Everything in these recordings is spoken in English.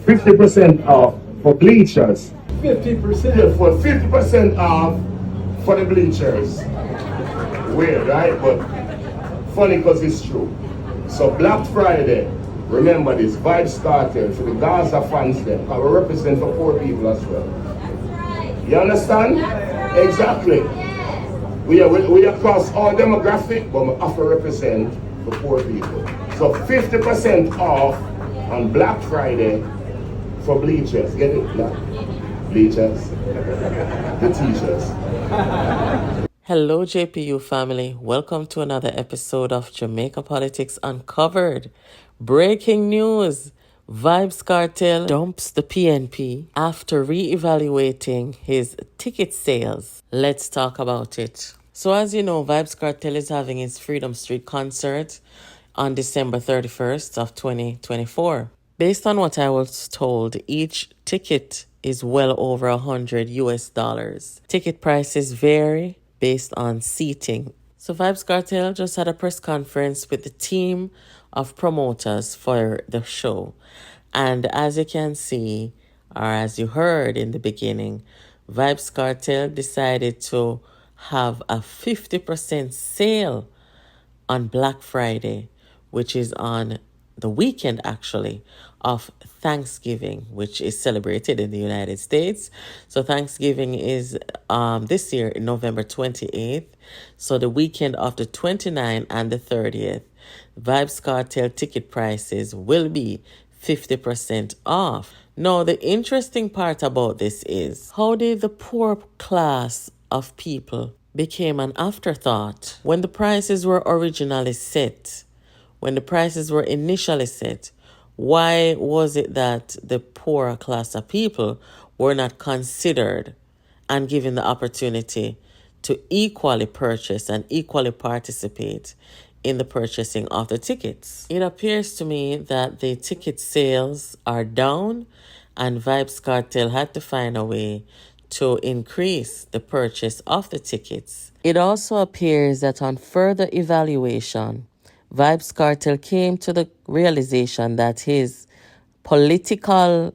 50% off for bleachers. 50%? Yeah, for 50% off for the bleachers. Weird, right? But funny because it's true. So Black Friday, remember this, Vybez Kartel for the Gaza fans there. I will represent for poor people as well. That's right. You understand? That's right. Exactly. Yes. We across all demographic, but we have to represent for poor people. So 50% off on Black Friday for bleachers. Get it? Yeah. Bleachers. The t-shirts. Hello, JPU family. Welcome to another episode of Jamaica Politics Uncovered. Breaking news. Vybez Kartel dumps the PNP after re-evaluating his ticket sales. Let's talk about it. So as you know, Vybez Kartel is having his Freedom Street concert on December 31st of 2024. Based on what I was told, each ticket is well over $100. Ticket prices vary based on seating. So Vybez Kartel just had a press conference with the team of promoters for the show. And as you can see, or as you heard in the beginning, Vybez Kartel decided to have a 50% sale on Black Friday, which is on the weekend actually of Thanksgiving, which is celebrated in the United States. So Thanksgiving is this year November 28th. So the weekend of the 29th and the 30th, Vybez Kartel ticket prices will be 50% off. Now, the interesting part about this is, how did the poor class of people became an afterthought? When the prices were originally set, when the prices were initially set, why was it that the poorer class of people were not considered and given the opportunity to equally purchase and equally participate in the purchasing of the tickets? It appears to me that the ticket sales are down and Vybez Kartel had to find a way to increase the purchase of the tickets. It also appears that on further evaluation, Vybez Kartel came to the realization that his political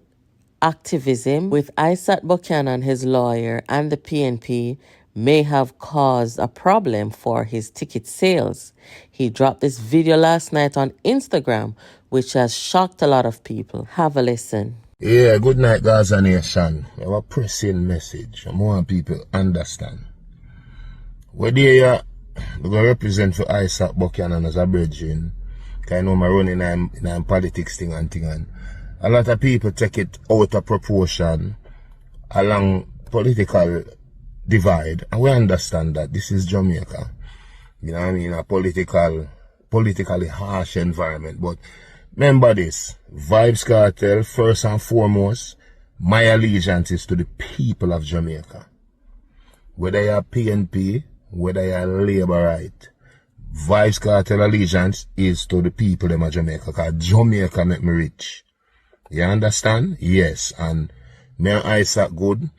activism with Isaac Buchanan, his lawyer, and the PNP may have caused a problem for his ticket sales. He dropped this video last night on Instagram, which has shocked a lot of people. Have a listen. Yeah, good night, Gaza Nation. I have a pressing message. I want people understand. Where they are, we go represent for Isaac Buchanan as a brethren. Because I know I'm running in politics thing and thing. And a lot of people take it out of proportion along political divide. And we understand that this is Jamaica. You know what I mean? A politically harsh environment. But remember this, Vybez Kartel, first and foremost, my allegiance is to the people of Jamaica. Whether you're PNP, whether you're Labour right, Vybez Kartel allegiance is to the people of Jamaica. Because Jamaica make me rich. You understand? Yes. And me and Isaac good.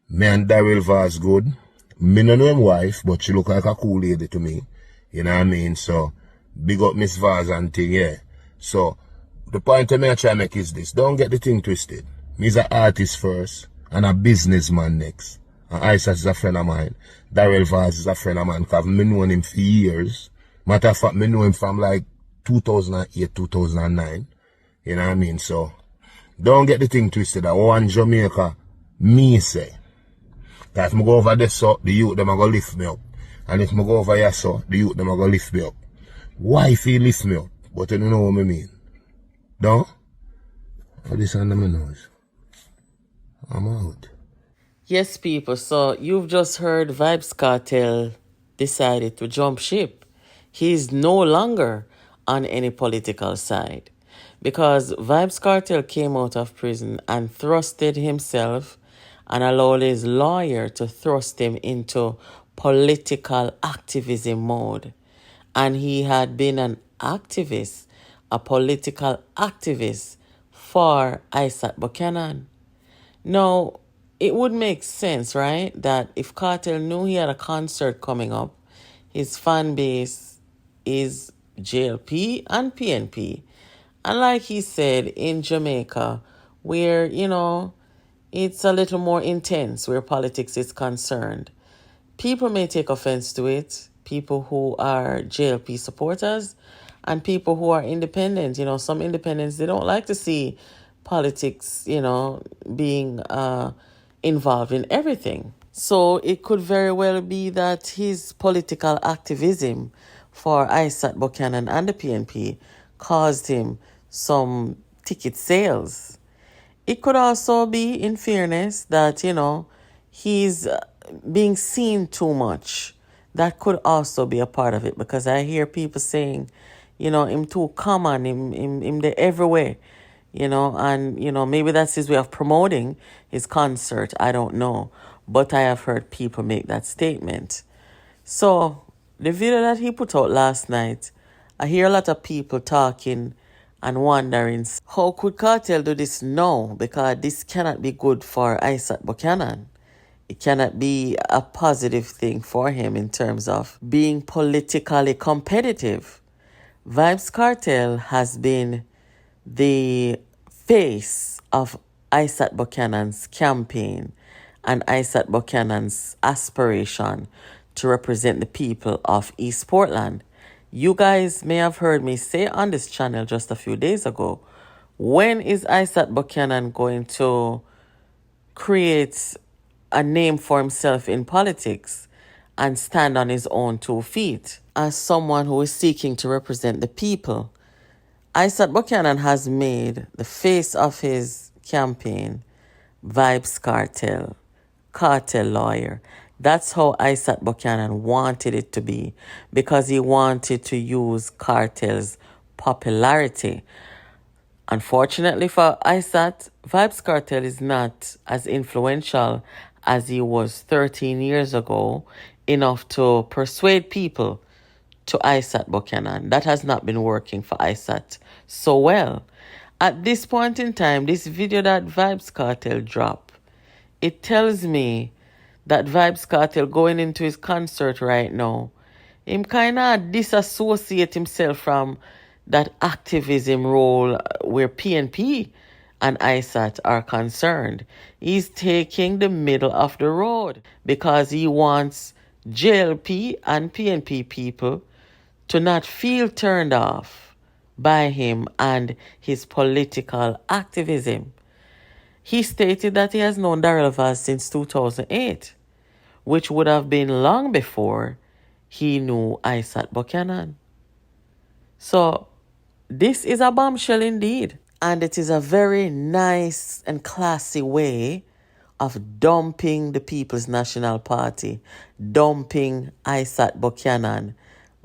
Me and Daryl Vaz good. Me no know him wife, but she look like a cool lady to me. You know what I mean? So, big up Miss Vaz and thing, yeah. So, the point I try to make is this. Don't get the thing twisted. Me's an artist first and a businessman next. And Isaac is a friend of mine. Daryl Vaz is a friend of mine because I've known him for years. Matter of fact, I know him from like 2008, 2009. You know what I mean? So, don't get the thing twisted. I want Jamaica, me say. That if I go over there, so the youth them are going to lift me up. And if I go over here, so the youth them are going to lift me up. Why if he lift me up? But you know what I mean? Don't? For this under my nose. I'm out. Yes, people. So you've just heard Vybez Kartel decided to jump ship. He's no longer on any political side because Vybez Kartel came out of prison and thrusted himself and allowed his lawyer to thrust him into political activism mode. And he had been an activist, a political activist for Isaac Buchanan. Now, it would make sense, right, that if Kartel knew he had a concert coming up, his fan base is JLP and PNP. And like he said, in Jamaica, where, it's a little more intense where politics is concerned. People may take offense to it, people who are JLP supporters and people who are independent. Some independents, they don't like to see politics, being involved in everything. So it could very well be that his political activism for Isaac Buchanan and the PNP caused him some ticket sales. It could also be, in fairness, that, he's being seen too much. That could also be a part of it, because I hear people saying, him too common, him there everywhere, and, maybe that's his way of promoting his concert. I don't know. But I have heard people make that statement. So the video that he put out last night, I hear a lot of people talking and wondering, how could Kartel do this now? Because this cannot be good for Isaac Buchanan. It cannot be a positive thing for him in terms of being politically competitive. Vybez Kartel has been the face of Isaac Buchanan's campaign and Isaac Buchanan's aspiration to represent the people of East Portland. You guys may have heard me say on this channel just a few days ago, when is Isaac Buchanan going to create a name for himself in politics and stand on his own 2 feet as someone who is seeking to represent the people? Isaac Buchanan has made the face of his campaign Vybez Kartel, cartel lawyer. That's how Isaac Buchanan wanted it to be, because he wanted to use Kartel's popularity. Unfortunately for Isaac, Vybez Kartel is not as influential as he was 13 years ago, enough to persuade people to Isaac Buchanan. That has not been working for Isaac so well. At this point in time, this video that Vybez Kartel dropped, it tells me that Vybez Kartel going into his concert right now, him kind of disassociate himself from that activism role where PNP and Isaac are concerned. He's taking the middle of the road because he wants JLP and PNP people to not feel turned off by him and his political activism. He stated that he has known Darrell Vaz since 2008, which would have been long before he knew Isaac Buchanan. So this is a bombshell indeed. And it is a very nice and classy way of dumping the People's National Party, dumping Isaac Buchanan.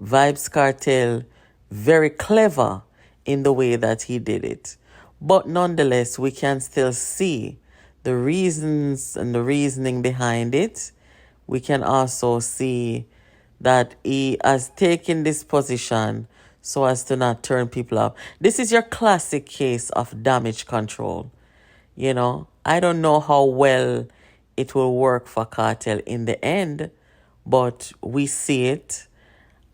Vybez Kartel, very clever in the way that he did it. But nonetheless, we can still see the reasons and the reasoning behind it. We can also see that he has taken this position so as to not turn people off. This is your classic case of damage control. I don't know how well it will work for Kartel in the end, but we see it.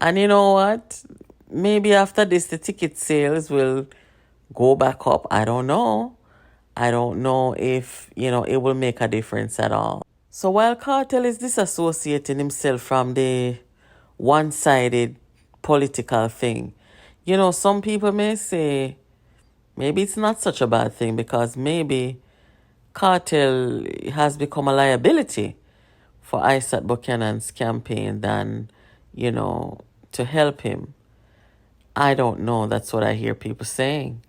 And you know what? Maybe after this, the ticket sales will go back up. I don't know. I don't know if, it will make a difference at all. So while Kartel is disassociating himself from the one-sided political thing, some people may say maybe it's not such a bad thing, because maybe Kartel has become a liability for Isaac Buchanan's campaign than, to help him. I don't know. That's what I hear people saying.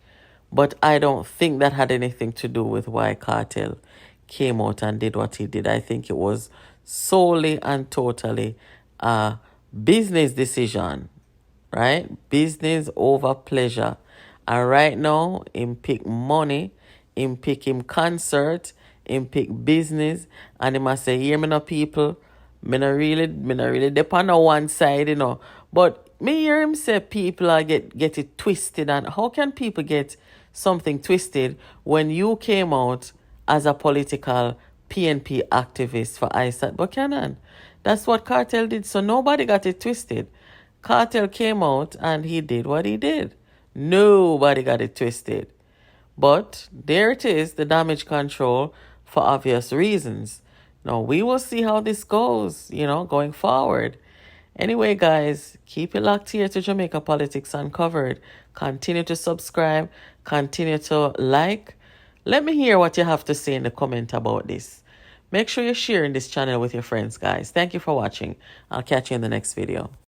But I don't think that had anything to do with why Kartel came out and did what he did. I think it was solely and totally a business decision, right? Business over pleasure. And right now, him pick money, him pick him concert, him pick business, and he must say, hear me now, people, me not really depend on one side, But me hear him say people are get it twisted. And how can people get something twisted when you came out as a political PNP activist for Isaac Buchanan? That's what Kartel did, so nobody got it twisted. Kartel came out and he did what he did. Nobody got it twisted. But there it is, the damage control for obvious reasons. Now, we will see how this goes, going forward. Anyway, guys, keep it locked here to Jamaica Politics Uncovered. Continue to subscribe, continue to like. Let me hear what you have to say in the comment about this. Make sure you're sharing this channel with your friends, guys. Thank you for watching. I'll catch you in the next video.